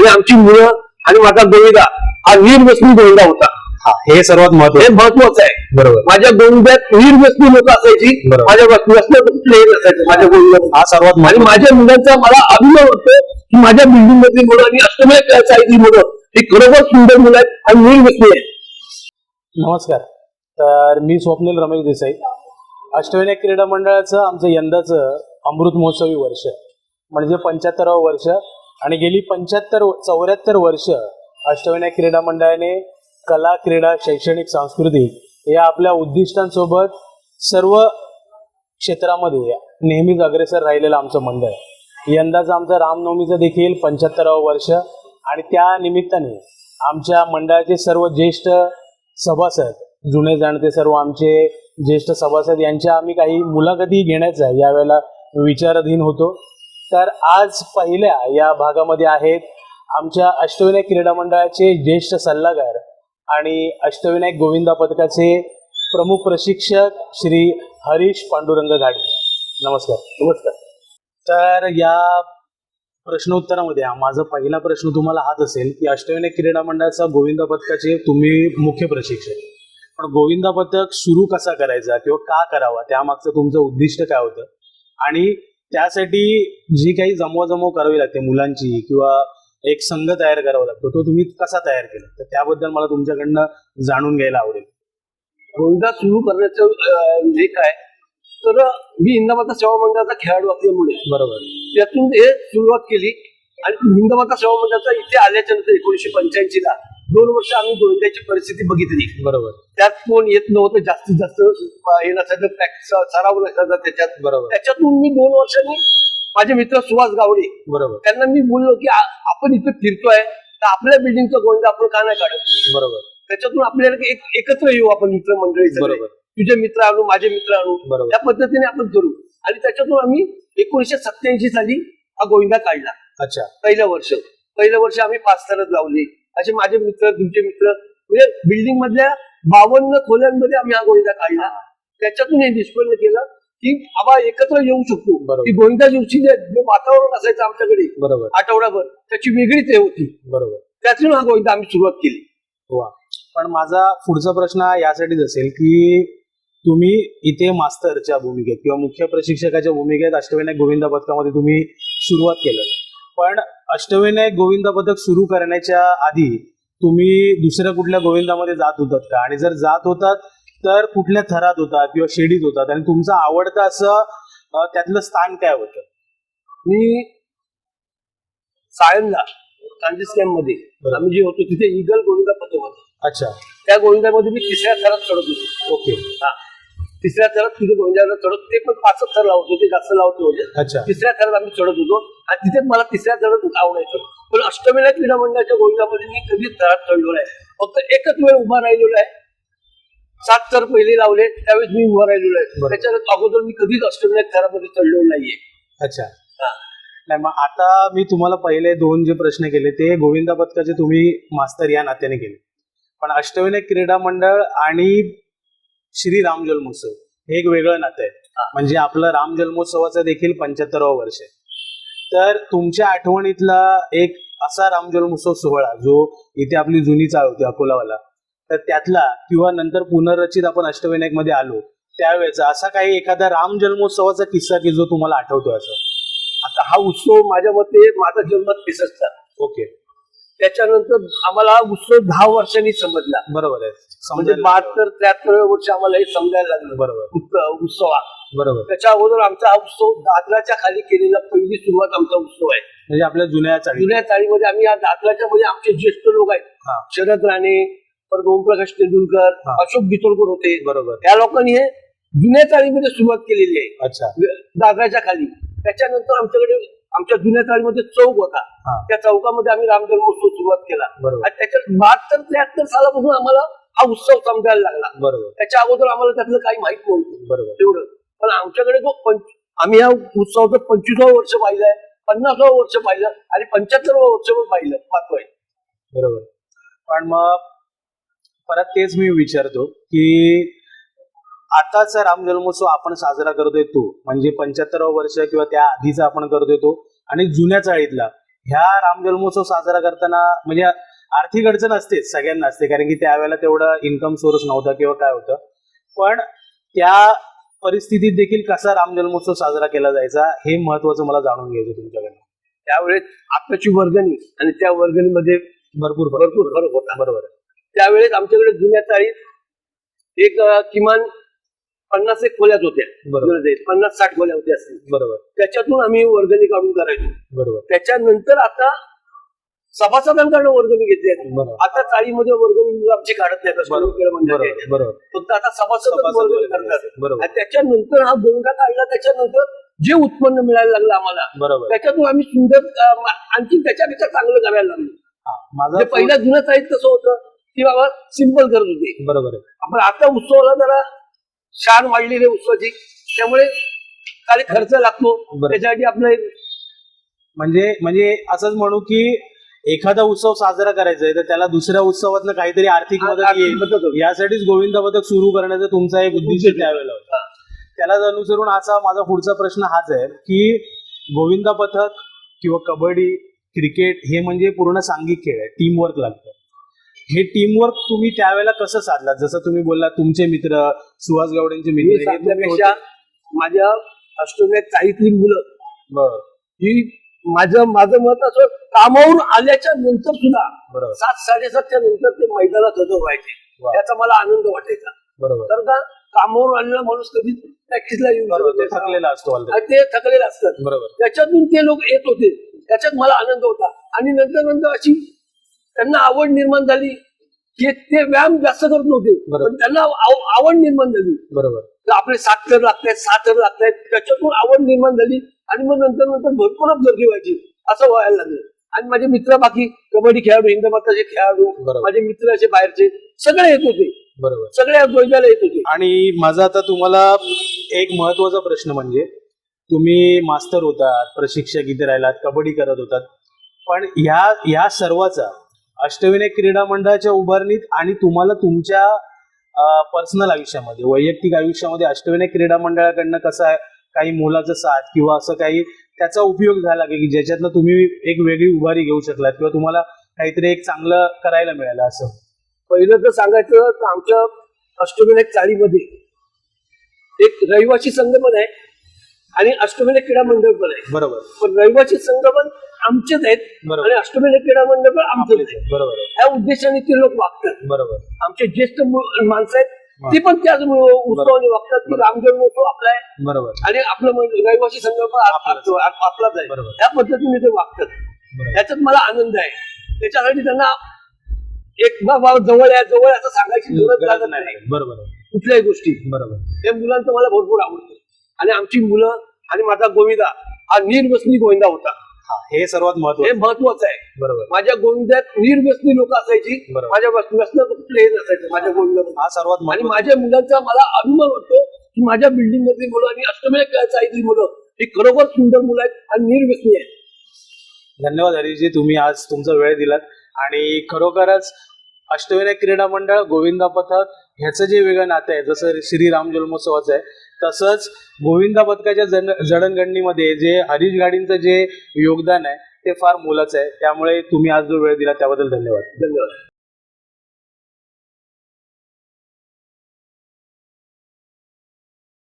आणि आमची मुलं आणि माझा गोविंदा हा निर्व्यसनी गोविंदा होता. हे सर्वात हे महत्वाचं आहे. बरोबर. माझ्या गोविंद्यात निर्व्यसनी लोक असायची, माझ्या व्यसनात प्लेयर असायचं माझ्या गोविंदात. हा सर्वात आणि माझ्या मुलांचा मला अभिमान वाटतो की माझ्या बिल्डिंग मधली मुलं आणि अष्टमय शाळेतली मुलं ही खरोखर सुंदर मुलं आहेत आणि निर्व्यसनी आहेत. नमस्कार. तर मी स्वप्नील रमेश देसाई. अष्टविनायक क्रीडा मंडळाचं आमचं यंदाचं अमृत महोत्सवी वर्ष म्हणजे 75वं वर्ष आणि गेली 74 वर्ष अष्टविनायक क्रीडा मंडळाने कला, क्रीडा, शैक्षणिक, सांस्कृतिक या आपल्या उद्दिष्टांसोबत सर्व क्षेत्रामध्ये नेहमीच अग्रेसर राहिलेलं आमचं मंडळ. यंदाचं आमचं रामनवमीचं देखील 75वं वर्ष आणि त्या निमित्ताने आमच्या मंडळाचे सर्व ज्येष्ठ सभासद, जुने जाणते सर्व आमचे ज्येष्ठ सभासद यांच्या आम्ही काही मुलाखती घेण्याचा यावेळेला विचाराधीन होतो. तर आज पहिल्या या भागामध्ये आहेत आमच्या अष्टविनायक क्रीडा मंडळाचे ज्येष्ठ सल्लागार आणि अष्टविनायक गोविंदा पथकाचे प्रमुख प्रशिक्षक श्री हरीश पांडुरंग घाडी. नमस्कार. नमस्कार. तर या प्रश्नोत्तरामध्ये माझा पहिला प्रश्न तुम्हाला हाच असेल की अष्टविनायक क्रीडा मंडळाचा गोविंदा पथकाचे तुम्ही मुख्य प्रशिक्षक, पण गोविंदा पथक सुरू कसा करायचा किंवा का करावा त्यामागचं तुमचं उद्दिष्ट काय होतं आणि त्यासाठी जी काही जमवाजमव करावी लागते मुलांची किंवा एक संघ तयार करावा लागतो तो तुम्ही कसा तयार केला, तर त्याबद्दल मला तुमच्याकडनं जाणून घ्यायला आवडेल. गोविंदा सुरू करण्याचं जे काय तर मी हिंदमाता सेवा मंडळाचा खेळाडू असल्यामुळे बरोबर त्यातून हे सुरुवात केली आणि हिंदमाता सेवा मंडळाचा इथे आल्याच्या नंतर 1985ला 2 वर्ष आम्ही गोविंदाची परिस्थिती बघितली. बरोबर. त्यात कोण येत नव्हतं, जास्तीत जास्त हे नसायचं, प्रॅक्टिस सराव नसायचा त्याच्यात. बरोबर. त्याच्यातून मी 2 वर्षांनी माझे मित्र सुहास गावडे, बरोबर, त्यांना मी बोललो की आपण इथे फिरतोय तर आपल्या बिल्डिंगचा गोविंदा आपण का नाही काढत. बरोबर. त्याच्यातून आपल्याला एकत्र येऊ आपण मित्र मंडळी. बरोबर. तुझे मित्र आणू, माझे मित्र आणू, बरोबर. त्या पद्धतीने आपण करू. आणि त्याच्यातून आम्ही 1987 साली हा गोविंदा काढला. अच्छा. पहिलं वर्ष आम्ही 5 थरच लावले. असे माझे मित्र, तुमचे मित्र, म्हणजे बिल्डिंग मधल्या 52 खोल्यांमध्ये आम्ही हा गोविंदा काढला. त्याच्यातून हे निष्पन्न केलं की आबा एकत्र येऊ शकतो. की गोविंदा दिवशी जे वातावरण असायचं आमच्याकडे बरोबर आठवडाभर त्याची वेगळीच हे होती. बरोबर. त्यातून हा गोविंदा आम्ही सुरुवात केली. वा. पण माझा पुढचा प्रश्न यासाठीच असेल की तुम्ही इथे मास्तरच्या भूमिकेत किंवा मुख्य प्रशिक्षकाच्या भूमिकेत अष्टविनायक गोविंदा पथकामध्ये तुम्ही सुरुवात केलं, पण अष्टविनायक गोविंदा पथक सुरू करण्याच्या आधी तुम्ही दुसऱ्या कुठल्या गोविंदामध्ये जात होतात का, आणि जर जात होतात तर कुठल्या थरात होतात किंवा शेडीत होतात, आणि तुमचं आवडतं असं त्यातलं स्थान काय होतं? मी सायनला कांजिस कॅम्प मध्ये आम्ही जे होतो तिथे इगल गोविंदा पथक होतं. अच्छा. त्या गोविंदामध्ये मी 3ऱ्या थरात चढत होतो. ओके. हा, 3ऱ्या थरात तिथे गोविंदाला चढत, ते पण 5 थर लावत होते, जास्त लावत होते. अच्छा. 3ऱ्या थरात आम्ही चढत होतो आणि तिथेच मला 3ऱ्या थरातच आवडायचं. पण अष्टविनायक क्रीडा मंडळाच्या गोविंदामध्ये मी कधीच थरात चढलो नाही. फक्त एकच वेळ उभा राहिलेलो आहे. 7 थर पहिले लावले त्यावेळेस मी उभा राहिलेलो आहे. त्याच्या अगोदर मी कधीच अष्टविनायक थरामध्ये चढलो नाहीये. अच्छा. नाही, मग आता मी तुम्हाला पहिले 2 जे प्रश्न केले ते गोविंदा पथकाचे तुम्ही मास्तर या नात्याने केले, पण अष्टविनायक क्रीडा मंडळ आणि श्री राम जन्मोत्सव हे एक वेगळं नातं आहे. म्हणजे आपलं राम जन्मोत्सवाचं देखील 75वं वर्ष आहे. तर तुमच्या आठवणीतला एक असा राम जन्मोत्सव सोहळा जो इथे आपली जुनी चाळ होती अकोलावाला, तर त्यातला किंवा नंतर पुनर्रचित आपण अष्टविनायक मध्ये आलो त्यावेळेचा असा काही एखादा राम जन्मोत्सवाचा किस्सा की जो तुम्हाला आठवतोय असं? आता हा उत्सव माझ्या मते माझा जन्म 63. ओके. त्याच्यानंतर आम्हाला हा उत्सव 10 वर्षांनी समजला. बरोबर आहे. म्हणजे 72-73 वर्ष आम्हाला हे समजायला लागलं. बरोबर. उत्सव हा. बरोबर. त्याच्या अगोदर आमचा हा उत्सव दादराच्या खाली केलेला पहिली सुरुवात आमचा उत्सव आहे. म्हणजे आपल्या जुन्या चाळीमध्ये आम्ही या दादराच्या मध्ये आमचे ज्येष्ठ लोक आहेत. शरद राणे, परत ओमप्रकाश तेंडुलकर, अशोक गितोळकर होते. बरोबर. त्या लोकांनी हे जुन्या चाळीमध्ये सुरुवात केलेली आहे. अच्छा. दादराच्या खाली. त्याच्यानंतर आमच्याकडे आमच्या जुन्या चाळीमध्ये चौक होता. त्या चौकामध्ये आम्ही राम जन्मोत्सव सुरुवात केला. आणि त्याच्यात 72-73 सालापासून आम्हाला हा उत्सव समजायला लागला. बरोबर. त्याच्या अगोदर आम्हाला त्यातलं काही माहित नव्हतं. बरोबर. तेवढं. पण आमच्याकडे जो आम्ही या उत्सवाचं 25वं वर्ष पाहिलंय, 50वं वर्ष पाहिलं आणि 75वं वर्ष पण पाहिलं पाहतोय. बरोबर. पण मग परत तेच मी विचारतो की आताचा राम जन्मोत्सव आपण साजरा करतोय तो म्हणजे 75वं वर्ष किंवा त्या आधीचा आपण करतोय तो, आणि जुन्या चाळीतला ह्या राम जन्मोत्सव साजरा करताना म्हणजे आर्थिक अडचण असतेच, सगळ्यांना असते, कारण की त्यावेळेला तेवढं इन्कम सोर्स नव्हता किंवा काय होतं. पण त्या परिस्थितीत देखील कसा राम जन्मोत्सव साजरा केला जायचा हे महत्वाचं मला जाणून घ्यायचं तुमच्याकडनं. त्यावेळेस आताची वर्गणी आणि त्या वर्गणीमध्ये भरपूर फरक होता. बरोबर आहे. त्यावेळेस आमच्याकडे जुन्या चाळीत एक किमान 50 खोल्यात होत्या. बरोबर. 50-60 खोल्या होत्या असतील. बरोबर त्याच्यातून आम्ही वर्गणी काढून करायचो. बरोबर त्याच्यानंतर आता सभासदांकडनं वर्गणी घेतली आहे. बरोबर आता चाळीमध्ये वर्गणी आमची काढत नाही. बरोबर बरोबर फक्त आता सभासद वर्गणी करतात. बरोबर आणि त्याच्यानंतर हा गोविंदा काढला. त्याच्यानंतर जे उत्पन्न मिळायला लागलं आम्हाला बरोबर. त्याच्यातून आम्ही सुंदर आणखी त्याच्यापेक्षा चांगलं करायला लागलो. माझा म्हणजे पहिल्या जुन्या चाळीत कसं होतं की बाबा सिंपल करत होते. बरोबर आहे. आपण आता उत्सवाला जरा शान वाढलेली उत्सवाची, त्यामुळे काही खर्च लागतो. बरोबर. त्याच्यासाठी आपलं म्हणजे असंच म्हणू की एखादा उत्सव साजरा करायचा आहे तर त्याला दुसऱ्या उत्सवातनं काहीतरी आर्थिक मदत येईल यासाठीच गोविंद पथक सुरू करण्याचा तुमचा एक उद्देश त्यावेळेला होता. त्यालाच अनुसरून असा माझा पुढचा प्रश्न हाच आहे की गोविंद पथक किंवा कबड्डी, क्रिकेट हे म्हणजे पूर्ण सांघिक खेळ आहे, टीमवर्क लागतं. हे टीमवर्क तुम्ही त्यावेळेला कसं साधलात? जसं तुम्ही बोलला तुमचे मित्र, सुहास गावडेंचे मित्र, हे तुम्ही पेक्षा माझ्या अष्टम्यात चाळीतली मुलं बरं ही माझं मत असं कामावरून आल्याच्या नंतर सुद्धा बरोबर 7-7:30च्या नंतर ते मैदानात हजर व्हायचे. वा. त्याचा मला आनंद वाटायचा. बरोबर तर का कामावरून आलेला माणूस कधी प्रॅक्टिसला येऊन बरोबर ते जातो. थकलेला असतो already. आणि ते थकलेले असतात. बरोबर त्याच्यातून ते लोक येत होते. त्याच्यात मला आनंद होता. आणि नंतर अशी त्यांना आवड निर्माण झाली की ते व्यायाम जास्त करत नव्हते, बरोबर. पण त्यांना आवड निर्माण झाली. बरोबर तर आपले 7 थर लागतायत, 6 थर लागतायत, त्याच्यातून आवड निर्माण झाली. आणि मग नंतर भरपूरच गर्दी व्हायची. असं व्हायला लागलं. आणि माझे मित्र बाकी कबड्डी खेळाडू, हिंदमाताचे खेळाडू, बरोबर. माझे मित्र असे बाहेरचे सगळे येत होते. बरोबर. सगळ्या गोंधळाला येत होते. आणि माझा आता तुम्हाला एक महत्वाचा प्रश्न म्हणजे तुम्ही मास्तर होतात, प्रशिक्षक इथे राहिलात, कबड्डी करत होतात, पण ह्या सर्वाचा अष्टविनायक क्रीडा मंडळाच्या उभारणीत आणि तुम्हाला तुमच्या पर्सनल आयुष्यामध्ये, वैयक्तिक आयुष्यामध्ये अष्टविनायक क्रीडा मंडळाकडनं कसं आहे काही मोलाचं साथ किंवा असं काही त्याचा उपयोग झाला की ज्याच्यातनं तुम्ही एक वेगळी उभारी घेऊ शकलात किंवा तुम्हाला काहीतरी एक चांगलं करायला मिळालं? असं पहिलं तर सांगायचं तर आमच्या अष्टविनायक चाळीमध्ये एक रहिवासी संगमन आहे आणि अष्टविनायक क्रीडा मंडळ पण आहे. बरोबर. पण रहिवासी संगमन आमचेच आहेत बरोबर. आणि अष्टविनायक क्रीडा मंडळ पण आमचेच आहे. बरोबर आहे. ह्या उद्देशाने ते लोक वागतात. बरोबर. आमचे ज्येष्ठ माणसं आहेत ती पण त्याच उत्सवाने वागतात की रामजन्मोत्सव आपला आहे बरोबर आणि आपलं रहिवासी संगम आपलाच आहे. बरोबर. त्या पद्धतीने ते वागतात. बरोबर. त्याच्यात मला आनंद आहे. त्याच्यासाठी त्यांना एक बाबा जवळ आहे असं सांगायची गरज लागत नाही बरोबर आहे. कुठल्याही गोष्टी. बरोबर. त्या मुलांचं मला भरपूर आवडतं. आणि आमची मुलं आणि माझा गोविंदा हा निर्व्यसनी गोविंदा होता. हे सर्वात हे महत्वाचं. महत्वाचं आहे. बरोबर. माझ्या गोविंद्यात निर्व्यसनी लोक असायची. बरोबर. माझ्या व्यसनाचं कुठलंही नसायचं माझ्या गोविंदात. हा सर्वात आणि महत्वाचा. माझ्या मुलांचा मला अभिमान वाटतो की माझ्या बिल्डिंग मधली मुलं आणि अष्टविनायक चाळीतली मुलं ही खरोखर सुंदर मुलं आहेत आणि निर्व्यसनी आहेत. धन्यवाद हरीशजी, तुम्ही आज तुमचा वेळ दिलात आणि खरोखरच अष्टविनायक क्रीडा मंडळ, गोविंदा पथक ह्याचं जे वेगळं नातं आहे जसं श्री राम जन्मोत्सवाचं आहे, तसंच गोविंदा पथकाच्या जडणघडणीमध्ये जे हरीश गाडींचं जे योगदान आहे ते फार मोलाचं आहे. त्यामुळे तुम्ही आज जो वेळ दिला त्याबद्दल धन्यवाद. धन्यवाद.